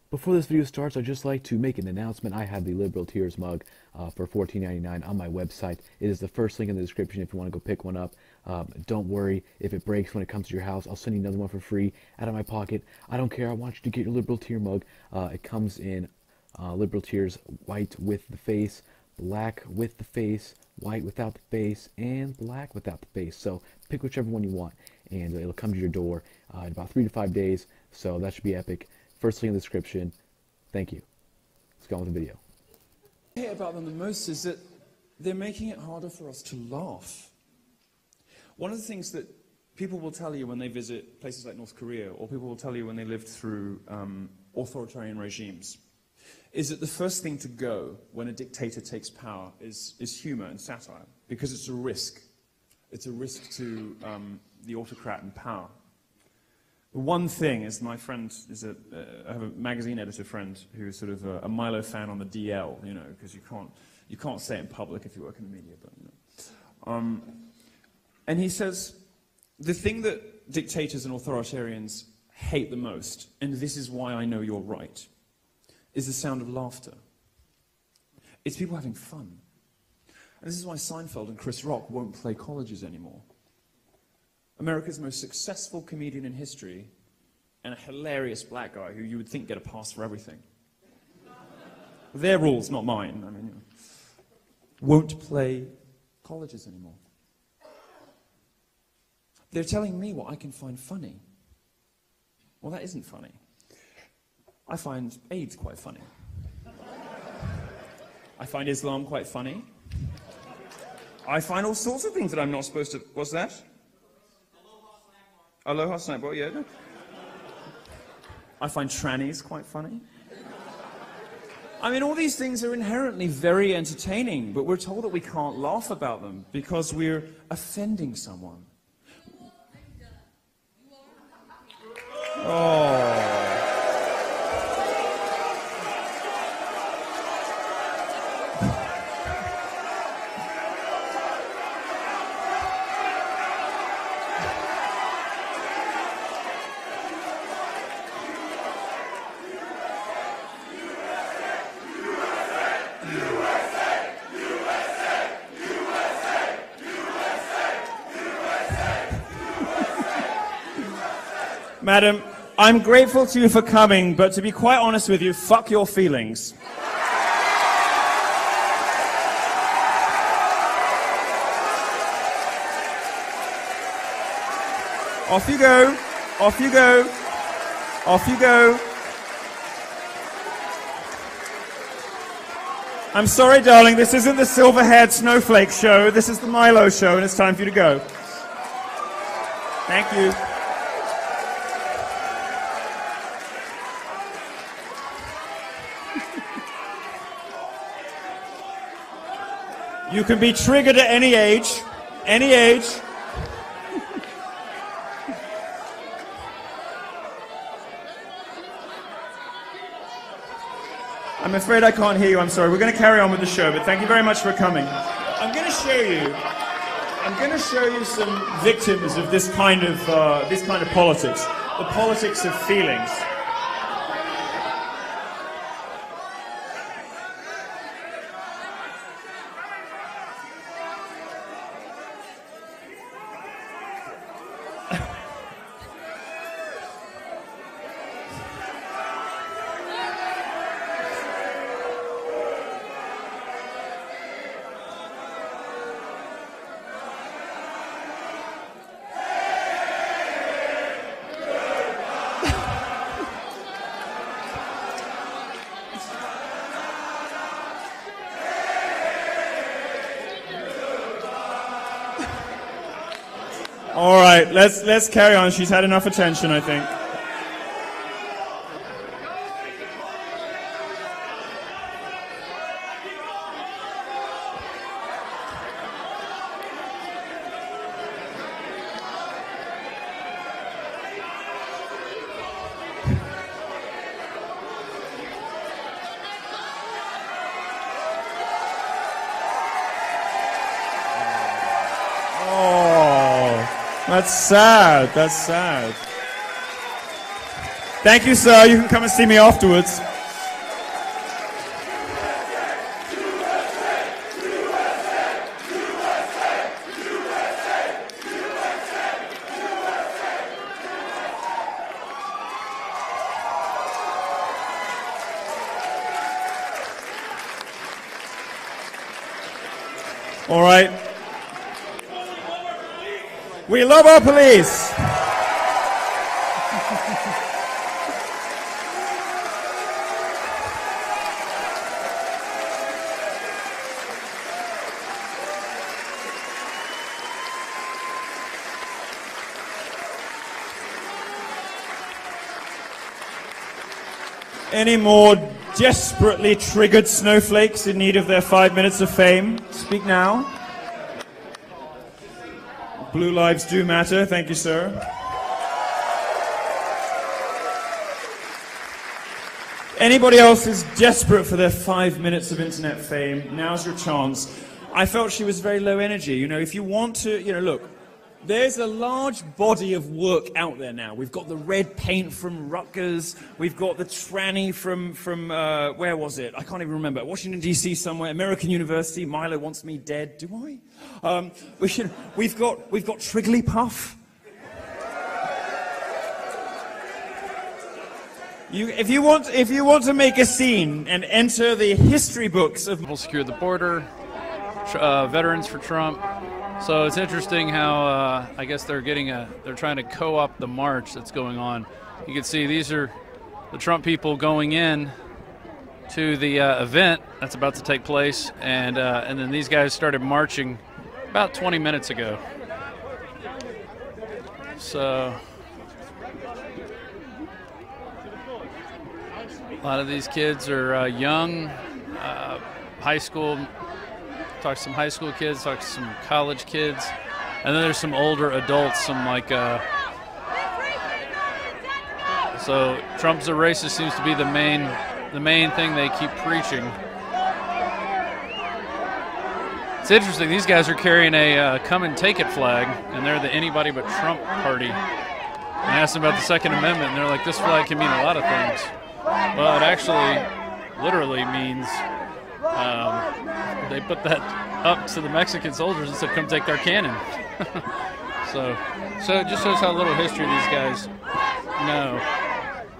Before this video starts, I'd just like to make an announcement. I have the Liberal Tears mug for $14.99 on my website. It is the first link in the description if you want to go pick one up. Don't worry if it breaks when it comes to your house. I'll send you another one for free out of my pocket. I don't care. I want you to get your Liberal Tear mug. It comes in Liberal Tears white with the face, black with the face, white without the face, and black without the face. So pick whichever one you want, and it'll come to your door in about 3 to 5 days. So that should be epic. First link in the description. Thank you. Let's go on with the video. What I hate about them the most is that they're making it harder for us to laugh. One of the things that people will tell you when they visit places like North Korea, or people will tell you when they lived through authoritarian regimes, is that the first thing to go when a dictator takes power is humor and satire, because it's a risk. It's a risk to the autocrat in power. One thing is, my friend is I have a magazine editor friend who's sort of a Milo fan on the DL, you know, because you can't say it in public if you work in the media, but you know. And he says the thing that dictators and authoritarians hate the most, and this is why I know you're right, is the sound of laughter. It's people having fun. And this is why Seinfeld and Chris Rock won't play colleges anymore. America's most successful comedian in history, and a hilarious black guy who you would think get a pass for everything. Their rules, not mine. I mean, you know, won't play colleges anymore. They're telling me what I can find funny. Well, that isn't funny. I find AIDS quite funny. I find Islam quite funny. I find all sorts of things that I'm not supposed to... What's that? Aloha snack bar, yeah. I find trannies quite funny. I mean, all these things are inherently very entertaining, but we're told that we can't laugh about them because we're offending someone. Oh. Madam, I'm grateful to you for coming, but to be quite honest with you, fuck your feelings. Off you go, off you go, off you go. I'm sorry, darling, this isn't the silver-haired snowflake show, this is the Milo show, and it's time for you to go. Thank you. You can be triggered at any age, any age. I'm afraid I can't hear you, I'm sorry. We're going to carry on with the show, but thank you very much for coming. I'm going to show you some victims of this kind of politics, the politics of feelings. All right, let's carry on. She's had enough attention, I think. That's sad. That's sad. Thank you, sir. You can come and see me afterwards. All right. We love our police. Any more desperately triggered snowflakes in need of their 5 minutes of fame? Speak now. Blue lives do matter. Thank you, sir. Anybody else who's desperate for their 5 minutes of internet fame, now's your chance. I felt she was very low energy. You know, if you want to, look, there's a large body of work out there now. We've got the red paint from Rutgers. We've got the tranny from where was it? I can't even remember. Washington, D.C. somewhere. American University. Milo wants me dead. Do I? We've got Trigglypuff. If you want to make a scene and enter the history books of people secure the border, veterans for Trump. So it's interesting how I guess they're trying to co-opt the march that's going on. You can see these are the Trump people going in to the event that's about to take place, and then these guys started marching about 20 minutes ago. So a lot of these kids are young, high school. Talk to some high school kids, talk to some college kids, and then there's some older adults, some like, so Trump's a racist seems to be the main thing they keep preaching. It's interesting, these guys are carrying a come and take it flag, and they're the anybody but Trump party. And I asked them about the Second Amendment, and they're like, this flag can mean a lot of things. Well, it actually literally means they put that up to the Mexican soldiers and said, come take their cannon. so it just shows how little history these guys know.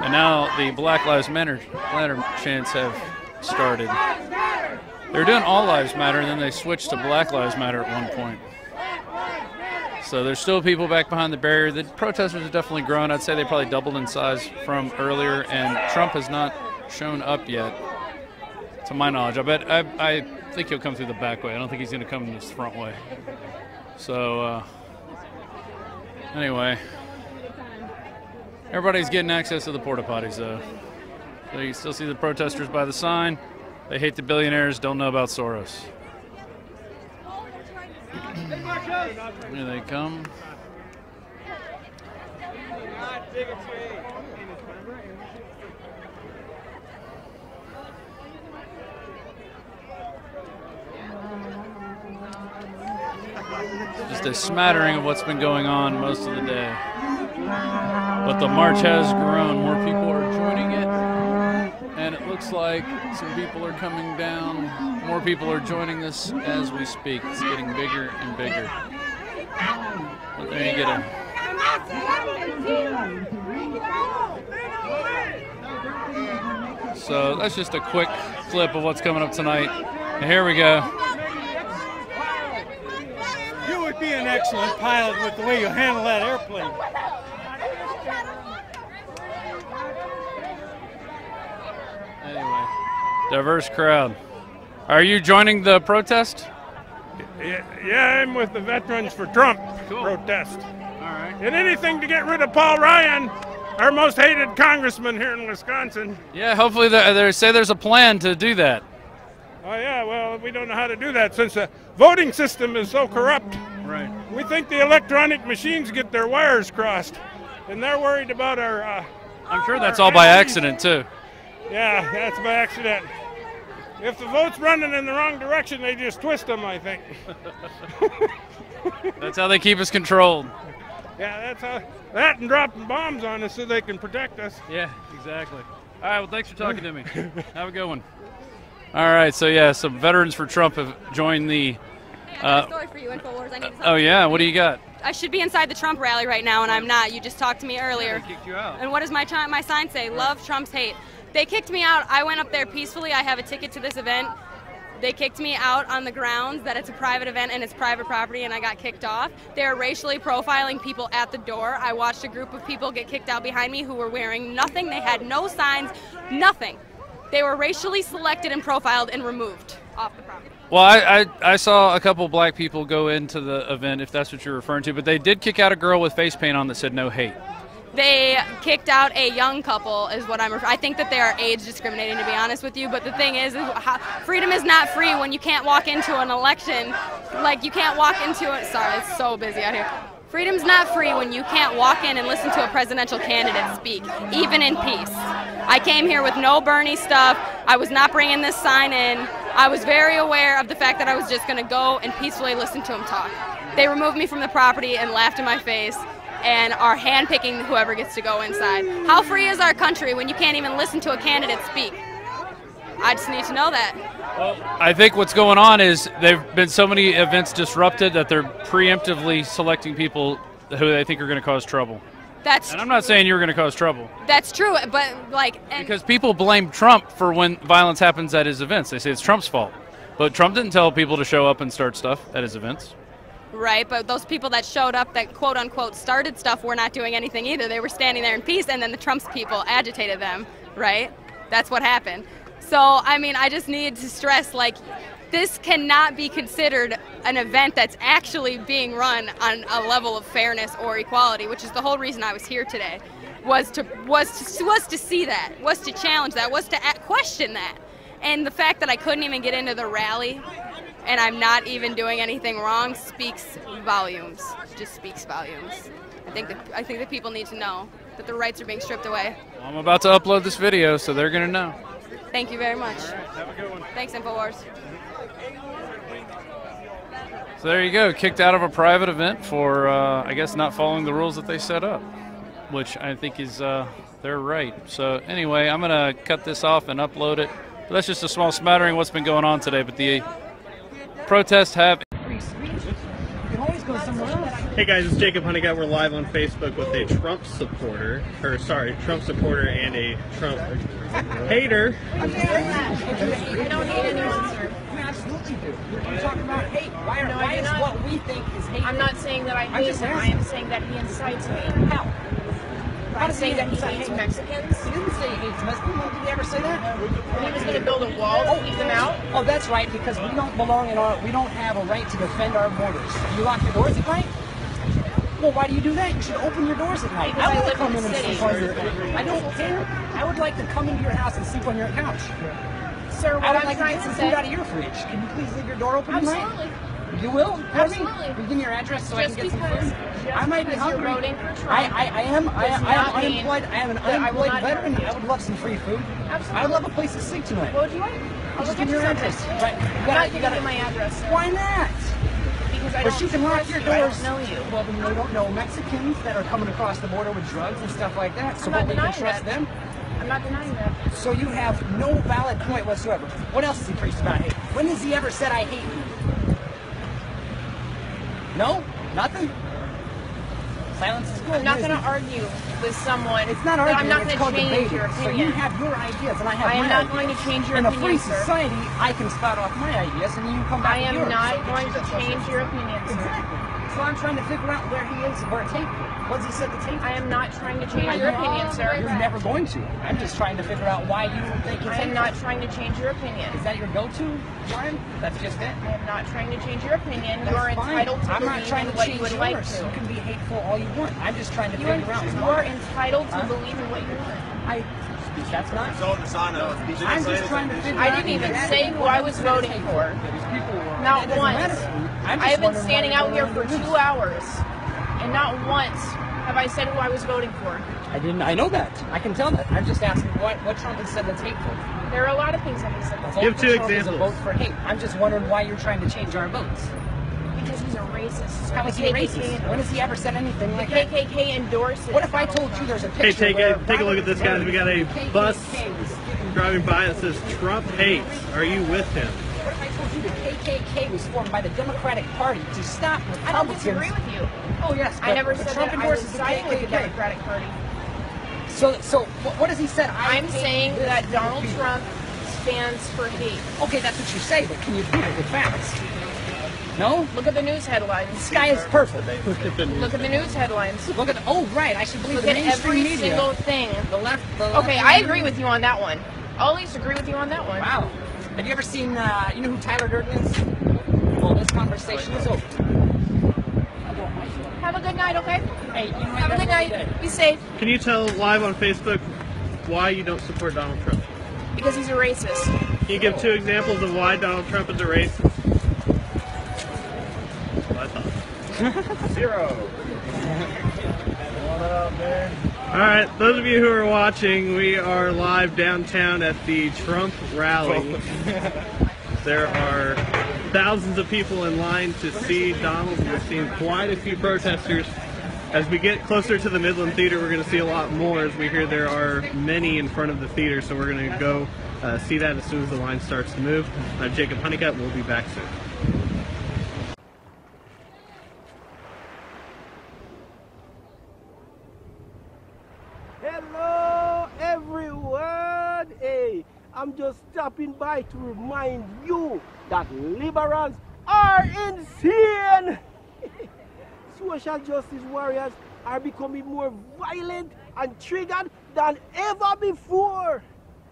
And now the Black Lives Matter chants have started. They were doing All Lives Matter, and then they switched to Black Lives Matter at one point. So there's still people back behind the barrier. The protesters have definitely grown. I'd say they probably doubled in size from earlier, and Trump has not shown up yet, to my knowledge. I think he'll come through the back way. I don't think he's going to come this front way. So, anyway, everybody's getting access to the porta potties, though. So you still see the protesters by the sign. They hate the billionaires, don't know about Soros. Here they come. Just a smattering of what's been going on most of the day. But the march has grown. More people are joining it. And it looks like some people are coming down. More people are joining this as we speak. It's getting bigger and bigger. But there you get them. So that's just a quick clip of what's coming up tonight. And here we go. You would be an excellent pilot with the way you handle that airplane. Anyway, diverse crowd. Are you joining the protest? Yeah, I'm with the Veterans for Trump protest. All right. And anything to get rid of Paul Ryan, our most hated congressman here in Wisconsin. Yeah, hopefully they say there's a plan to do that. Oh yeah, well, we don't know how to do that since the voting system is so corrupt. Right. We think the electronic machines get their wires crossed, and they're worried about our... I'm sure that's all by accident, too. Yeah, that's by accident. If the vote's running in the wrong direction, they just twist them, I think. That's how they keep us controlled. Yeah, that's that and dropping bombs on us so they can protect us. Yeah, exactly. All right, well, thanks for talking to me. Have a good one. All right, so yeah, some Veterans for Trump have joined the. Hey, I got a story for you, InfoWars. I need to talk Oh to you. yeah, what do you got? I should be inside the Trump rally right now, and I'm not. You just talked to me earlier. They kicked you out. And what does my sign say? Love Trump's hate. They kicked me out. I went up there peacefully. I have a ticket to this event. They kicked me out on the grounds that it's a private event and it's private property, and I got kicked off. They're racially profiling people at the door. I watched a group of people get kicked out behind me who were wearing nothing. They had no signs, nothing. They were racially selected and profiled and removed off the property. Well, I saw a couple black people go into the event, if that's what you're referring to, but they did kick out a girl with face paint on that said no hate. They kicked out a young couple, is what I think that they are age discriminating, to be honest with you. But the thing is freedom is not free when you can't walk into an election. Like, you can't walk into it. Sorry, it's so busy out here. Freedom's not free when you can't walk in and listen to a presidential candidate speak, even in peace. I came here with no Bernie stuff. I was not bringing this sign in. I was very aware of the fact that I was just going to go and peacefully listen to him talk. They removed me from the property and laughed in my face, and are handpicking whoever gets to go inside. How free is our country when you can't even listen to a candidate speak? I just need to know that. Well, I think what's going on is there have been so many events disrupted that they're preemptively selecting people who they think are going to cause trouble. And I'm not saying you're going to cause trouble. That's true, but because people blame Trump for when violence happens at his events. They say it's Trump's fault. But Trump didn't tell people to show up and start stuff at his events. Right, but those people that showed up that quote-unquote started stuff were not doing anything either. They were standing there in peace, and then the Trump's people agitated them, right? That's what happened. So, I mean, I just need to stress, like, this cannot be considered an event that's actually being run on a level of fairness or equality, which is the whole reason I was here today, was to see that, was to challenge that, was to question that. And the fact that I couldn't even get into the rally and I'm not even doing anything wrong speaks volumes. Just speaks volumes. I think that people need to know that the rights are being stripped away. Well, I'm about to upload this video, so they're going to know. Thank you very much. Have a good one. Thanks, InfoWars. So there you go. Kicked out of a private event for, I guess, not following the rules that they set up, which I think is they're right. So anyway, I'm going to cut this off and upload it. But that's just a small smattering of what's been going on today. But the protests have. Hey guys, it's Jacob Honeycutt. We're live on Facebook with a Trump supporter, and a Trump hater. I don't hate anyone, sir. You absolutely do. You're talking about hate. Why is what we think is hate? I'm not saying that I hate him. I am saying that he incites hate. How? I'm saying that he hates Mexicans. He didn't say he hates Mexicans. Did he ever say that? He was going to build a wall to keep them out. Oh, that's right, because we don't belong in we don't have a right to defend our borders. You lock your doors at night? Well, why do you do that? You should open your doors at night. I want to come in and sleep on your couch. I don't care. I would like to come into your house and sleep on your couch. Sir, what I'm trying to say. Food out of your fridge. Can you please leave your door open tonight? Absolutely. You will? Absolutely. You give me your address so I can get some food? I might be hungry. I am unemployed. I am an unemployed veteran. I would love some free food. Absolutely. I would love a place to sleep tonight. What would you want? I'll just give you your address. Right. You gotta give my address. Why not? Because I don't. But you can lock your doors. I don't know you. Well, then they don't know Mexicans that are coming across the border with drugs and stuff like that. So we can trust them. I'm not denying that. So you have no valid point whatsoever. What else has he preached about hate? When has he ever said I hate you? No? Nothing? Silence is good. I'm not going to argue with someone. It's not arguing. I'm not going to change your opinion. So you have your ideas and I have mine. I am not going to change your opinion, in a free society, I can spout off my ideas and you come back with yours. I am not going to change your opinion. Exactly. So I'm trying to figure out where he is, where it's hateful. What does he say that's hateful? I am not trying to change your opinion, sir. You're never going to. I'm just trying to figure out why you think it's hateful. I am not trying to change your opinion. Is that your go-to, Brian? That's just it? I am not trying to change your opinion. You are entitled to believe in what you would like to. You can be hateful all you want. I'm just trying to figure out. You are entitled to believe in what you want. That's not. I'm just trying to figure out. I didn't even say who I was voting for. Not once. I have been standing out here for 2 hours, and not once have I said who I was voting for. I know that. I can tell that. I'm just asking what Trump has said that's hateful. There are a lot of things that he said that's hateful. Give 2 examples. Is a vote for hate. I'm just wondering why you're trying to change our votes. Because he's a racist. How is he a racist? When has he ever said anything like the that? KKK endorses. What if I told you there's a Hey, picture take a look at this, guys. We got a bus driving by that says Trump hates. Are you with him? What if I told you the KKK was formed by the Democratic Party to stop Republicans? I don't disagree with you. Oh yes, I never said Trump that I was endorses the siding with the KKK. Democratic Party. So what has he said? I'm saying that Donald Trump stands for hate. Okay, that's what you say, but can you prove it with facts? No? Look at the news headlines. The sky is perfect. Look at the news headlines. Look at oh right, I should believe Look the at mainstream every media. single thing. The left. Okay, I agree with you on that one. I'll at least agree with you on that one. Wow. Have you ever seen? You know who Tyler Durden is? Well, this conversation is over. Have a good night, okay? Hey, you know Have a good night. Be safe. Can you tell live on Facebook why you don't support Donald Trump? Because he's a racist. Can you give 2 examples of why Donald Trump is a racist? I thought. 0. What up, man? Alright, those of you who are watching, we are live downtown at the Trump rally. There are thousands of people in line to see Donald. We've seen quite a few protesters. As we get closer to the Midland Theater, we're going to see a lot more as we hear there are many in front of the theater, so we're going to go see that as soon as the line starts to move. I'm Jacob Honeycutt. We'll be back soon. Hello everyone! Hey, I'm just stopping by to remind you that liberals are insane! Social justice warriors are becoming more violent and triggered than ever before.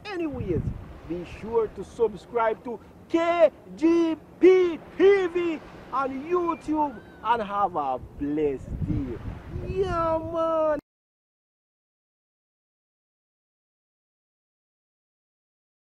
Anyways, be sure to subscribe to KGP TV on YouTube and have a blessed day. Yeah, man!